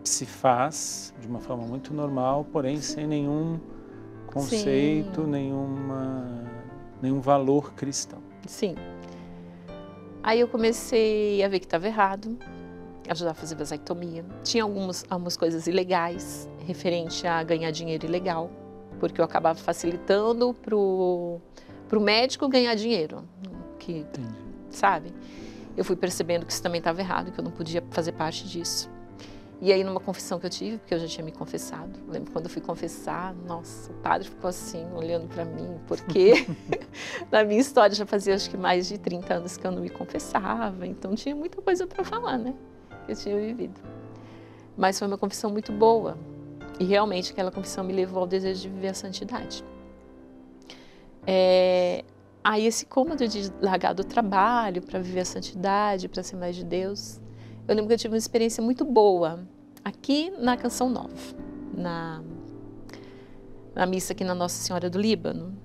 se faz de uma forma muito normal, porém sem nenhum conceito, nenhum valor cristão. Sim. Aí eu comecei a ver que estava errado, ajudar a fazer vasectomia. Tinha algumas coisas ilegais, referente a ganhar dinheiro ilegal, porque eu acabava facilitando pro médico ganhar dinheiro. Entendi. Sabe? Eu fui percebendo que isso também estava errado, que eu não podia fazer parte disso. E aí, numa confissão que eu tive, porque eu já tinha me confessado, lembro quando eu fui confessar, nossa, o padre ficou assim, olhando para mim, porque na minha história já fazia acho que mais de 30 anos que eu não me confessava, então tinha muita coisa para falar, né, que eu tinha vivido. Mas foi uma confissão muito boa, e realmente aquela confissão me levou ao desejo de viver a santidade. Aí esse cômodo de largar do trabalho para viver a santidade, para ser mais de Deus, eu lembro que eu tive uma experiência muito boa aqui na Canção Nova, na missa aqui na Nossa Senhora do Líbano.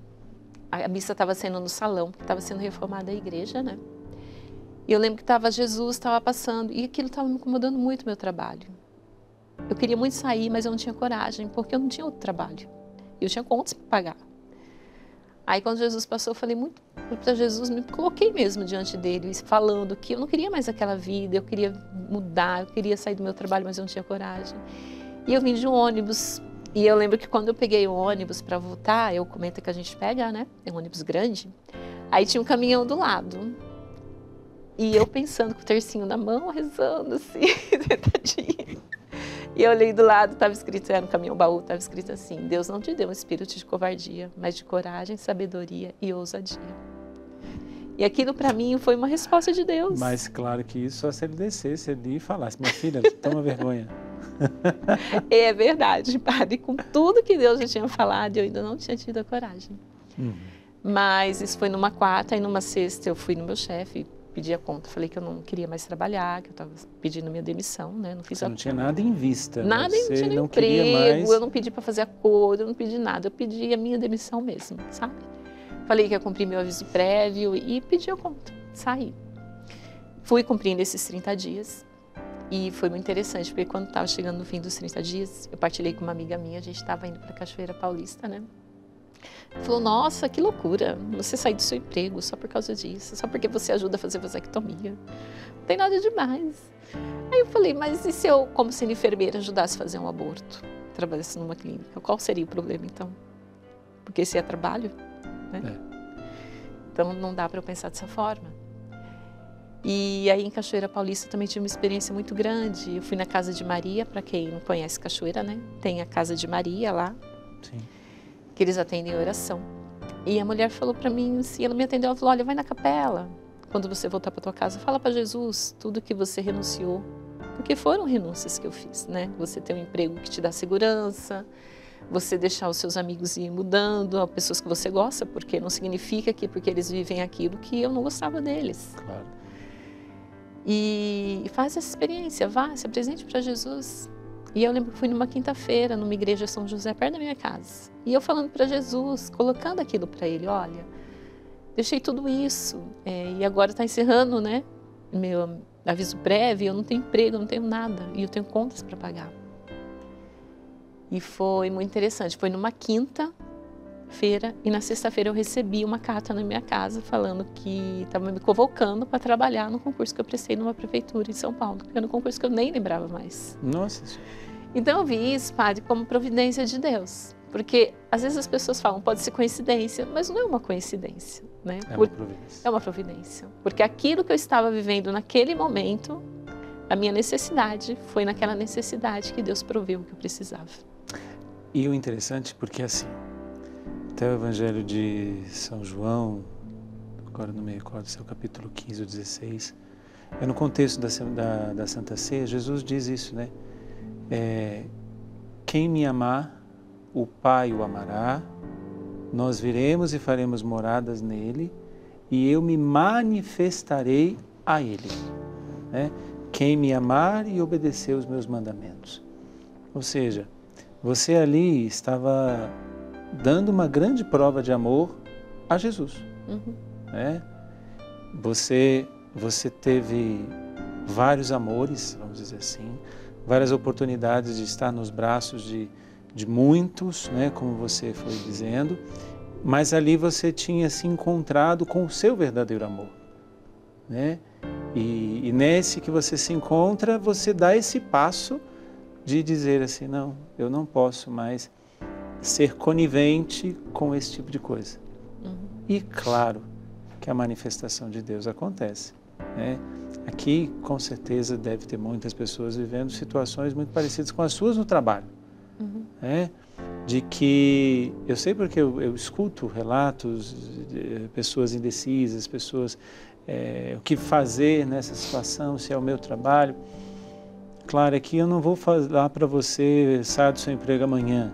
A missa estava sendo no salão, estava sendo reformada a igreja, né? E eu lembro que Jesus estava passando e aquilo estava me incomodando muito o meu trabalho. Eu queria muito sair, mas eu não tinha coragem, porque eu não tinha outro trabalho. Eu tinha contas para pagar. Aí quando Jesus passou, eu falei muito para Jesus, me coloquei mesmo diante dele, falando que eu não queria mais aquela vida, eu queria mudar, eu queria sair do meu trabalho, mas eu não tinha coragem. E eu vim de um ônibus, e eu lembro que quando eu peguei o ônibus para voltar, eu comento que a gente pega, né? É um ônibus grande, aí tinha um caminhão do lado. E eu pensando com o tercinho na mão, rezando assim, sentadinha. E eu olhei do lado, estava escrito, era um caminhão baú, estava escrito assim: Deus não te deu um espírito de covardia, mas de coragem, sabedoria e ousadia. E aquilo para mim foi uma resposta de Deus. Mas claro que isso só se ele descesse ali e falasse: minha filha, toma vergonha. É verdade, padre, com tudo que Deus já tinha falado, eu ainda não tinha tido a coragem. Mas isso foi numa quarta, e numa sexta eu fui no meu chefe, pedi a conta, falei que eu não queria mais trabalhar, que eu estava pedindo minha demissão, né? Não fiz Você não tinha nada em vista. Nada, você não tinha não emprego, queria mais... eu não pedi para fazer acordo, eu não pedi nada, eu pedi a minha demissão mesmo, sabe? Falei que ia cumprir meu aviso prévio e pedi a conta, saí. Fui cumprindo esses 30 dias e foi muito interessante, porque quando estava chegando no fim dos 30 dias, eu partilhei com uma amiga minha, a gente estava indo para Cachoeira Paulista, né? Falou: nossa, que loucura, você sair do seu emprego só por causa disso, só porque você ajuda a fazer vasectomia. Não tem nada demais. Aí eu falei: mas e se eu, como sendo enfermeira, ajudasse a fazer um aborto? Trabalhasse numa clínica, qual seria o problema então? Porque esse é trabalho, né? Então não dá para eu pensar dessa forma. E aí em Cachoeira Paulista também tive uma experiência muito grande. Eu fui na Casa de Maria, para quem não conhece Cachoeira, né? Tem a Casa de Maria lá. Sim. Que eles atendem oração. E a mulher falou para mim, assim, ela me atendeu, ela falou: olha, vai na capela, quando você voltar para tua casa, fala para Jesus tudo que você renunciou, porque foram renúncias que eu fiz, né? Você ter um emprego que te dá segurança, você deixar os seus amigos ir mudando, a pessoas que você gosta, porque não significa que porque eles vivem aquilo que eu não gostava deles. Claro. E faz essa experiência, vá, se apresente para Jesus. E eu lembro que fui numa quinta-feira, numa igreja São José, perto da minha casa. E eu falando para Jesus, colocando aquilo para ele: olha, deixei tudo isso, e agora está encerrando, né, meu aviso prévio, eu não tenho emprego, eu não tenho nada, e eu tenho contas para pagar. E foi muito interessante, foi numa quinta-feira, e na sexta-feira eu recebi uma carta na minha casa falando que estava me convocando para trabalhar no concurso que eu prestei numa prefeitura em São Paulo, que era um concurso que eu nem lembrava mais. Nossa. Então eu vi isso, padre, como providência de Deus. Porque às vezes as pessoas falam, pode ser coincidência, mas não é uma coincidência, né? É uma providência. É uma providência. Porque aquilo que eu estava vivendo naquele momento, a minha necessidade, foi naquela necessidade que Deus proveu o que eu precisava. E o interessante, porque assim, até o Evangelho de São João, agora não me recordo se é o capítulo 15 ou 16, No contexto da Santa Ceia, Jesus diz isso, né? Quem me amar, o Pai o amará, nós viremos e faremos moradas nele, e eu me manifestarei a ele. Né? Quem me amar e obedecer os meus mandamentos. Ou seja, você ali estava dando uma grande prova de amor a Jesus. Né? Você teve vários amores, vamos dizer assim, várias oportunidades de estar nos braços de muitos, né, como você foi dizendo, mas ali você tinha se encontrado com o seu verdadeiro amor. Né? E nesse que você se encontra, você dá esse passo de dizer assim, não, eu não posso mais ser conivente com esse tipo de coisa. E claro que a manifestação de Deus acontece. Né? Aqui, com certeza, deve ter muitas pessoas vivendo situações muito parecidas com as suas no trabalho. Né? De que, eu sei porque eu escuto relatos de pessoas indecisas, pessoas, o que fazer nessa situação, se é o meu trabalho. Claro, aqui eu não vou falar para você, saia do seu emprego amanhã,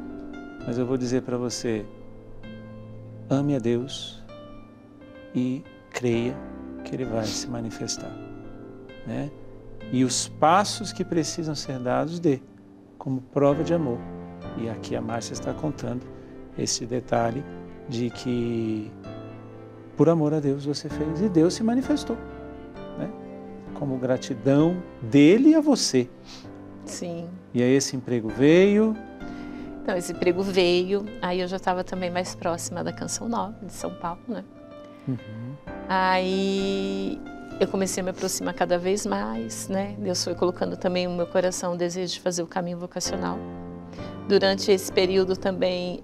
mas eu vou dizer para você, ame a Deus e creia que Ele vai se manifestar. Né? E os passos que precisam ser dados dê, como prova de amor. E aqui a Márcia está contando esse detalhe de que por amor a Deus você fez e Deus se manifestou, né? Como gratidão dele a você. Sim. E aí esse emprego veio? Então, esse emprego veio, aí eu já estava também mais próxima da Canção Nova, de São Paulo, né? Aí eu comecei a me aproximar cada vez mais, né? Deus foi colocando também no meu coração o desejo de fazer o caminho vocacional. Durante esse período também,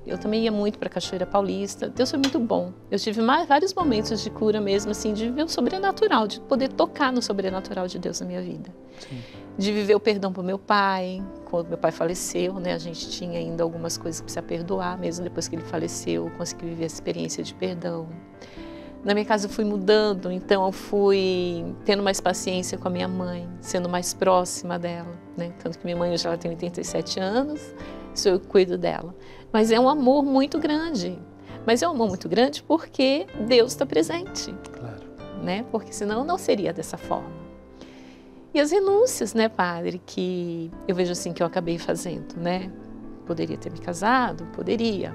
eu também ia muito para a Cachoeira Paulista. Deus foi muito bom. Eu tive vários momentos de cura mesmo, assim, de viver o sobrenatural, de poder tocar no sobrenatural de Deus na minha vida. Sim. De viver o perdão para o meu pai. Quando meu pai faleceu, né, a gente tinha ainda algumas coisas que precisa perdoar, mesmo depois que ele faleceu, eu consegui viver a experiência de perdão. Na minha casa eu fui mudando, então eu fui tendo mais paciência com a minha mãe, sendo mais próxima dela, né? Tanto que minha mãe hoje ela tem 87 anos, sou eu que cuido dela. Mas é um amor muito grande. Mas é um amor muito grande porque Deus está presente. Claro. Né? Porque senão não seria dessa forma. E as renúncias, né, padre, que eu vejo assim que eu acabei fazendo, né? Poderia ter me casado? Poderia.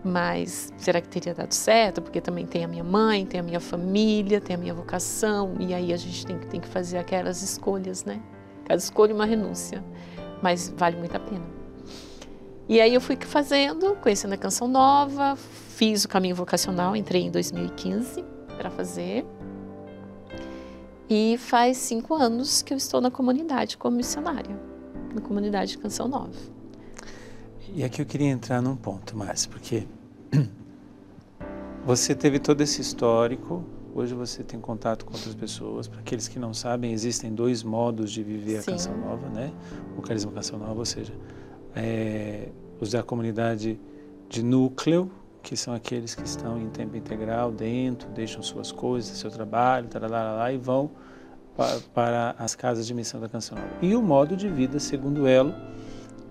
Mas será que teria dado certo? Porque também tem a minha mãe, tem a minha família, tem a minha vocação, e aí a gente tem que fazer aquelas escolhas, né? Cada escolha é uma renúncia, mas vale muito a pena. E aí eu fui fazendo, conhecendo a Canção Nova, fiz o caminho vocacional, entrei em 2015 para fazer. E faz 5 anos que eu estou na comunidade como missionária, na comunidade de Canção Nova. E aqui eu queria entrar num ponto, Márcia, porque você teve todo esse histórico, hoje você tem contato com outras pessoas. Para aqueles que não sabem, existem 2 modos de viver a Canção Nova, né? O carisma Canção Nova, ou seja, os da comunidade de núcleo, que são aqueles que estão em tempo integral dentro, deixam suas coisas, seu trabalho, tarará, e vão para as casas de missão da Canção Nova. E o modo de vida segundo elo,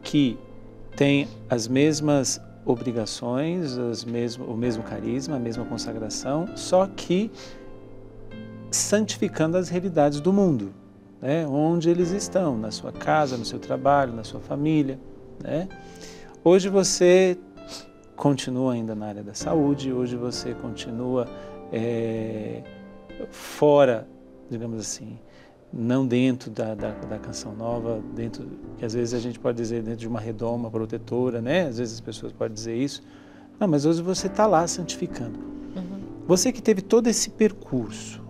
que tem as mesmas obrigações, o mesmo carisma, a mesma consagração, só que santificando as realidades do mundo, né? Onde eles estão, na sua casa, no seu trabalho, na sua família, né? Hoje você continua ainda na área da saúde, hoje você continua fora, digamos assim, não dentro da Canção Nova, dentro, que às vezes a gente pode dizer dentro de uma redoma protetora, né? Às vezes as pessoas podem dizer isso. Não, mas hoje você está lá santificando. Você que teve todo esse percurso,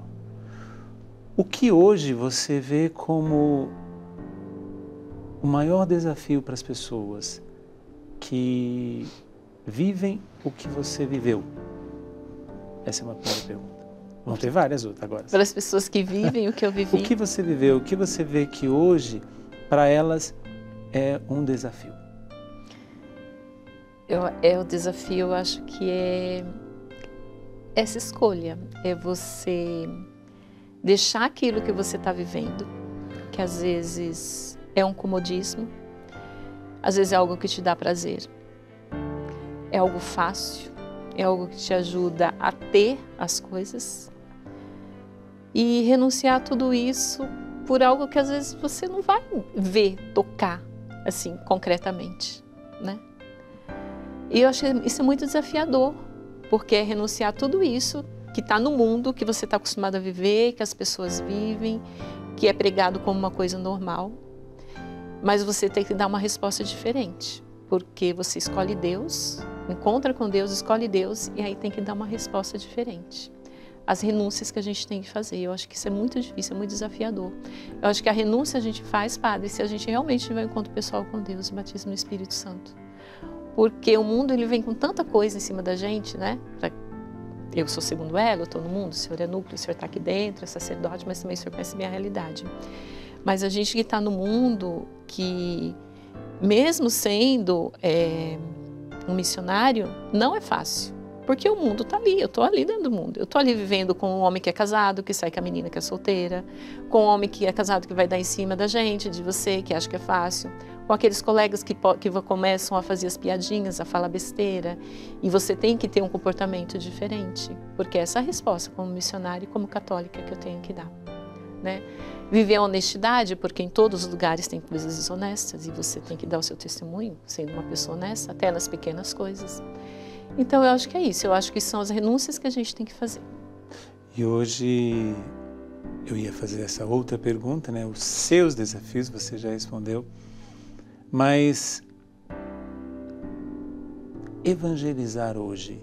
o que hoje você vê como o maior desafio para as pessoas que vivem o que você viveu? Essa é uma primeira pergunta. Vão ter várias outras agora. Para as pessoas que vivem o que eu vivi. O que você viveu, o que você vê que hoje, para elas, é um desafio? O desafio, eu acho que é essa escolha. É você deixar aquilo que você está vivendo, que às vezes é um comodismo, às vezes é algo que te dá prazer, é algo fácil, é algo que te ajuda a ter as coisas, e renunciar a tudo isso por algo que às vezes você não vai ver, tocar, assim, concretamente, né? E eu acho que isso é muito desafiador, porque é renunciar a tudo isso que está no mundo, que você está acostumado a viver, que as pessoas vivem, que é pregado como uma coisa normal, mas você tem que dar uma resposta diferente, porque você escolhe Deus, encontra com Deus, escolhe Deus, e aí tem que dar uma resposta diferente. As renúncias que a gente tem que fazer, eu acho que isso é muito difícil, é muito desafiador. Eu acho que a renúncia a gente faz, Padre, se a gente realmente tiver um encontro pessoal com Deus, e batismo no Espírito Santo. Porque o mundo, ele vem com tanta coisa em cima da gente, né? Eu sou segundo elo, eu estou no mundo, o Senhor é núcleo, o Senhor está aqui dentro, é sacerdote, mas também o Senhor conhece bem a realidade. Mas a gente que está no mundo, que mesmo sendo um missionário, não é fácil. Porque o mundo está ali, eu estou ali dentro do mundo. Eu estou ali vivendo com um homem que é casado, que sai com a menina que é solteira, com um homem que é casado que vai dar em cima da gente, de você, que acha que é fácil, com aqueles colegas que começam a fazer as piadinhas, a falar besteira, e você tem que ter um comportamento diferente, porque essa é a resposta como missionária e como católica que eu tenho que dar, né? Viver a honestidade, porque em todos os lugares tem coisas desonestas, e você tem que dar o seu testemunho, sendo uma pessoa honesta, até nas pequenas coisas. Então, eu acho que é isso. Eu acho que são as renúncias que a gente tem que fazer. E hoje eu ia fazer essa outra pergunta, né? Os seus desafios, você já respondeu. Mas evangelizar hoje.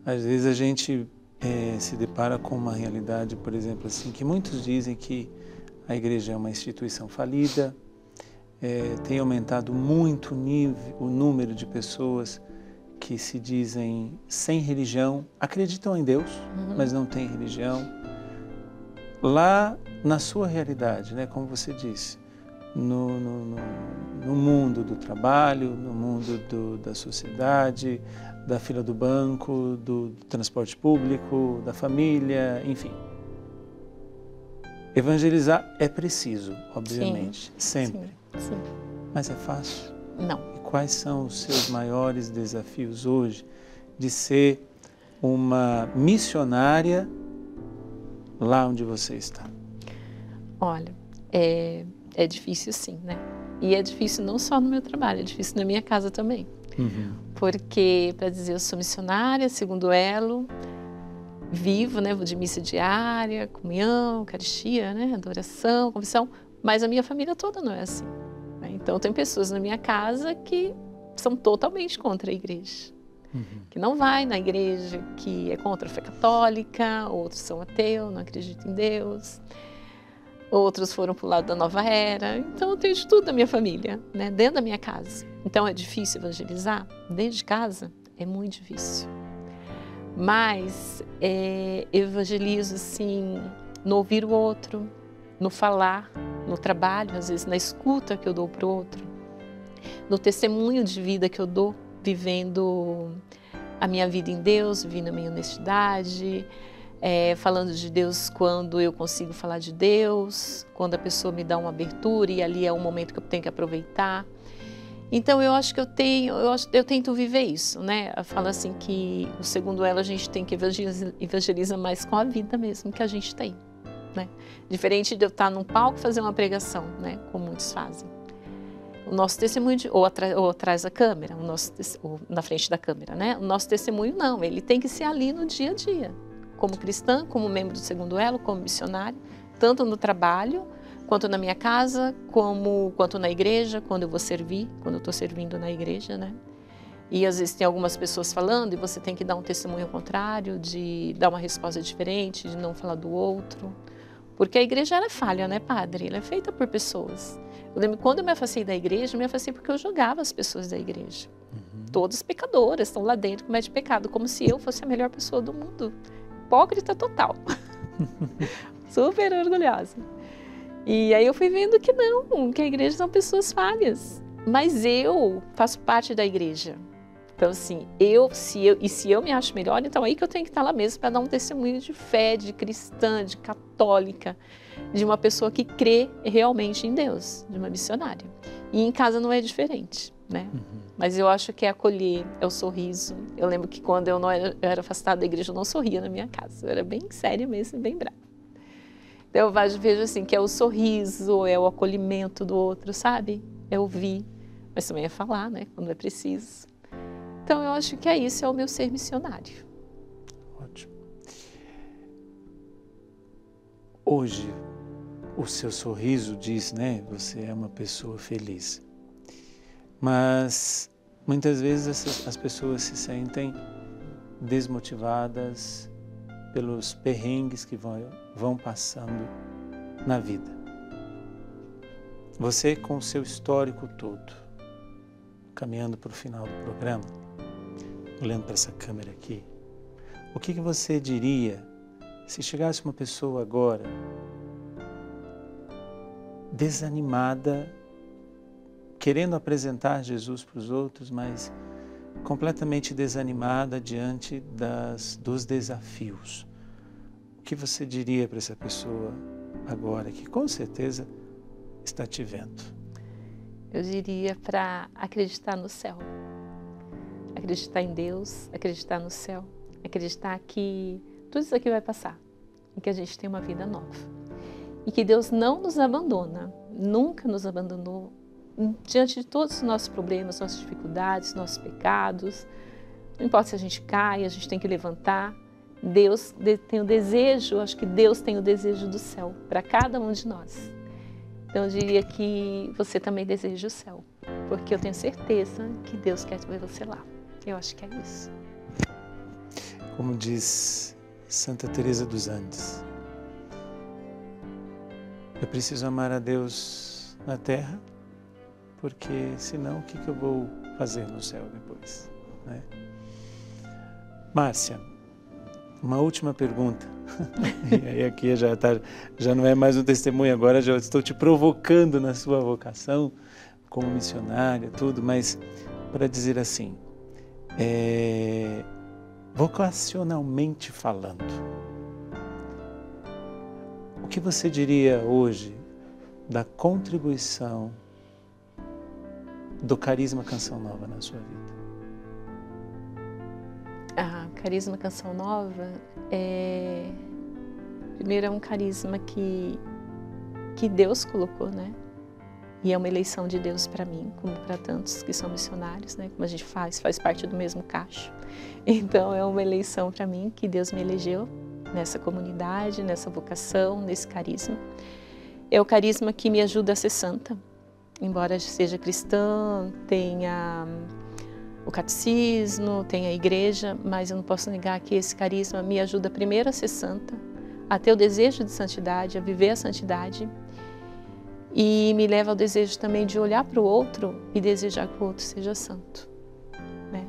Às vezes a gente se depara com uma realidade, por exemplo, assim, que muitos dizem que a igreja é uma instituição falida. Tem aumentado muito o número de pessoas que se dizem sem religião, acreditam em Deus, mas não têm religião. Lá na sua realidade, né, como você disse, no mundo do trabalho, no mundo da sociedade, da fila do banco, do transporte público, da família, enfim. Evangelizar é preciso, obviamente, sempre. Sim. Mas é fácil? Não. E quais são os seus maiores desafios hoje de ser uma missionária lá onde você está? Olha, é difícil sim, né? E é difícil não só no meu trabalho, é difícil na minha casa também. Porque, para dizer, eu sou missionária, segundo elo, vivo, né? Vou de missa diária, comunhão, eucaristia, né? Adoração, confissão, mas a minha família toda não é assim. Né? Então, tem pessoas na minha casa que são totalmente contra a igreja. Que não vai na igreja, que é contra a fé católica, outros são ateus, não acreditam em Deus, outros foram para o lado da nova era. Então, eu tenho de tudo da minha família, né? Dentro da minha casa. Então, é difícil evangelizar? Dentro de casa, é muito difícil. Mas evangelizo, assim, no ouvir o outro, no falar, no trabalho, às vezes na escuta que eu dou para o outro, no testemunho de vida que eu dou, vivendo a minha vida em Deus, vivendo a minha honestidade, falando de Deus quando eu consigo falar de Deus, quando a pessoa me dá uma abertura e ali é um momento que eu tenho que aproveitar. Então, eu acho que eu tento viver isso, né? Eu falo assim que, o segundo elo, a gente tem que evangelizar mais com a vida mesmo que a gente tem, né? Diferente de eu estar num palco e fazer uma pregação, né? Como muitos fazem. O nosso testemunho, ou atrás da câmera, ou na frente da câmera, né? O nosso testemunho não, ele tem que ser ali no dia a dia. Como cristã, como membro do segundo elo, como missionário, tanto no trabalho, quanto na minha casa, quanto na igreja, quando eu vou servir, quando eu estou servindo na igreja, né? E às vezes tem algumas pessoas falando e você tem que dar um testemunho contrário, de dar uma resposta diferente, de não falar do outro. Porque a igreja, ela é falha, né, padre? Ela é feita por pessoas. Eu lembro, quando eu me afastei da igreja, eu me afastei porque eu julgava as pessoas da igreja. Todas pecadoras, estão lá dentro, cometem pecado, como se eu fosse a melhor pessoa do mundo. Hipócrita total. Super orgulhosa. E aí eu fui vendo que não, que a igreja são pessoas falhas. Mas eu faço parte da igreja. Então, assim, se eu me acho melhor, então aí que eu tenho que estar lá mesmo para dar um testemunho de fé, de cristã, de católica, de uma pessoa que crê realmente em Deus, de uma missionária. E em casa não é diferente, né? Mas eu acho que é acolher, é o sorriso. Eu lembro que quando eu era afastada da igreja, eu não sorria na minha casa. Eu era bem séria mesmo, bem brava. Então eu vejo assim, que é o sorriso, é o acolhimento do outro, sabe? É ouvir, mas também é falar, né? Quando é preciso. Então, eu acho que é isso, é o meu ser missionário. Ótimo. Hoje, o seu sorriso diz, né? Você é uma pessoa feliz. Mas, muitas vezes, as pessoas se sentem desmotivadas pelos perrengues que vão passando na vida. Você, com o seu histórico todo, caminhando para o final do programa, olhando para essa câmera aqui, o que você diria se chegasse uma pessoa agora desanimada, querendo apresentar Jesus para os outros, mas completamente desanimada diante dos desafios? O que você diria para essa pessoa agora, que com certeza está te vendo? Eu diria para acreditar no céu. Acreditar em Deus, acreditar no céu, acreditar que tudo isso aqui vai passar e que a gente tem uma vida nova. E que Deus não nos abandona, nunca nos abandonou diante de todos os nossos problemas, nossas dificuldades, nossos pecados. Não importa se a gente cai, a gente tem que levantar. Deus tem o desejo, acho que Deus tem o desejo do céu para cada um de nós. Então eu diria que você também deseja o céu, porque eu tenho certeza que Deus quer ver você lá. Eu acho que é isso. Como diz Santa Teresa dos Andes, eu preciso amar a Deus na terra, porque senão o que eu vou fazer no céu depois, né? Márcia, uma última pergunta. E aí aqui já não é mais um testemunho, agora já estou te provocando na sua vocação como missionária, tudo, mas para dizer assim, vocacionalmente falando, o que você diria hoje da contribuição do Carisma Canção Nova na sua vida? Carisma Canção Nova primeiro é um carisma que Deus colocou, né? E é uma eleição de Deus para mim, como para tantos que são missionários, né? Como a gente faz parte do mesmo cacho. Então é uma eleição para mim que Deus me elegeu nessa comunidade, nessa vocação, nesse carisma. É o carisma que me ajuda a ser santa, embora seja cristã, tenha o catecismo, tem a igreja, mas eu não posso negar que esse carisma me ajuda primeiro a ser santa, a ter o desejo de santidade, a viver a santidade, e me leva ao desejo também de olhar para o outro e desejar que o outro seja santo, né?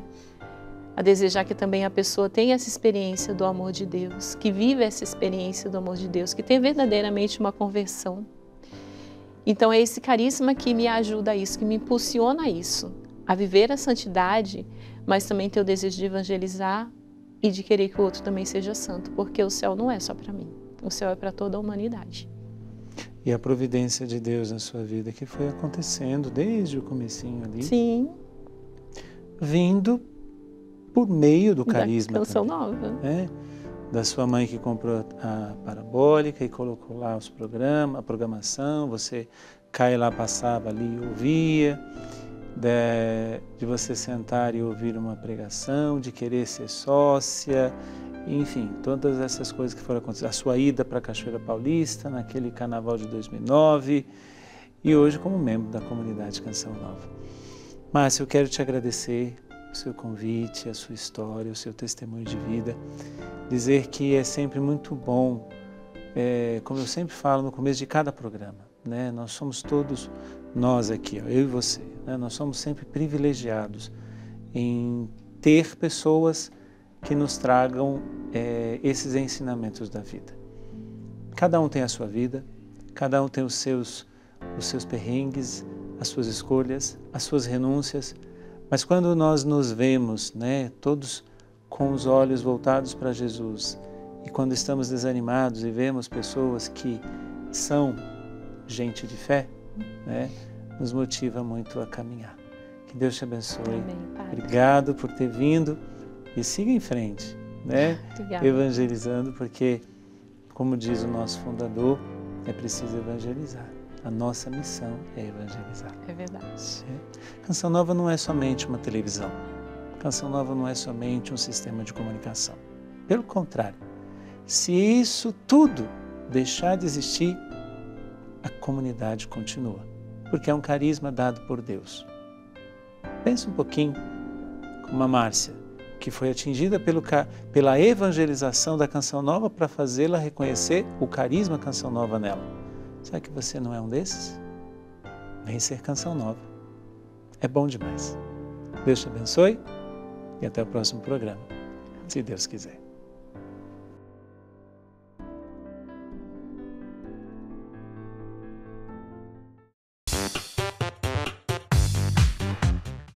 A desejar que também a pessoa tenha essa experiência do amor de Deus, que vive essa experiência do amor de Deus, que tem verdadeiramente uma conversão. Então é esse carisma que me ajuda a isso, que me impulsiona a isso, a viver a santidade, mas também ter o desejo de evangelizar e de querer que o outro também seja santo, porque o céu não é só para mim, o céu é para toda a humanidade. E a providência de Deus na sua vida que foi acontecendo desde o comecinho ali. Sim. Vindo por meio do carisma. Da Canção também, Nova. né? Da sua mãe que comprou a parabólica e colocou lá os programas, a programação, você cai lá, passava ali e ouvia. De você sentar e ouvir uma pregação, de querer ser sócia, enfim, todas essas coisas que foram acontecendo. A sua ida para a Cachoeira Paulista, naquele carnaval de 2009, e hoje como membro da comunidade Canção Nova. Márcia, eu quero te agradecer o seu convite, a sua história, o seu testemunho de vida, dizer que é sempre muito bom, como eu sempre falo no começo de cada programa, né? Nós somos todos, nós aqui, ó, eu e você, né? Nós somos sempre privilegiados em ter pessoas que nos tragam esses ensinamentos da vida. Cada um tem a sua vida, cada um tem os seus perrengues, as suas escolhas, as suas renúncias, Mas quando nós nos vemos, né, todos com os olhos voltados para Jesus, e quando estamos desanimados e vemos pessoas que são gente de fé, né, nos motiva muito a caminhar. Que Deus te abençoe. Amém, Padre. Obrigado por ter vindo e siga em frente, né? Obrigada. Evangelizando, porque, como diz o nosso fundador, é preciso evangelizar. A nossa missão é evangelizar. É verdade. Canção Nova não é somente uma televisão. Canção Nova não é somente um sistema de comunicação. Pelo contrário, se isso tudo deixar de existir, a comunidade continua, porque é um carisma dado por Deus. Pense um pouquinho como a Márcia, que foi atingida pela evangelização da Canção Nova para fazê-la reconhecer o carisma Canção Nova nela. Será que você não é um desses? Vem ser Canção Nova. É bom demais. Deus te abençoe e até o próximo programa, se Deus quiser.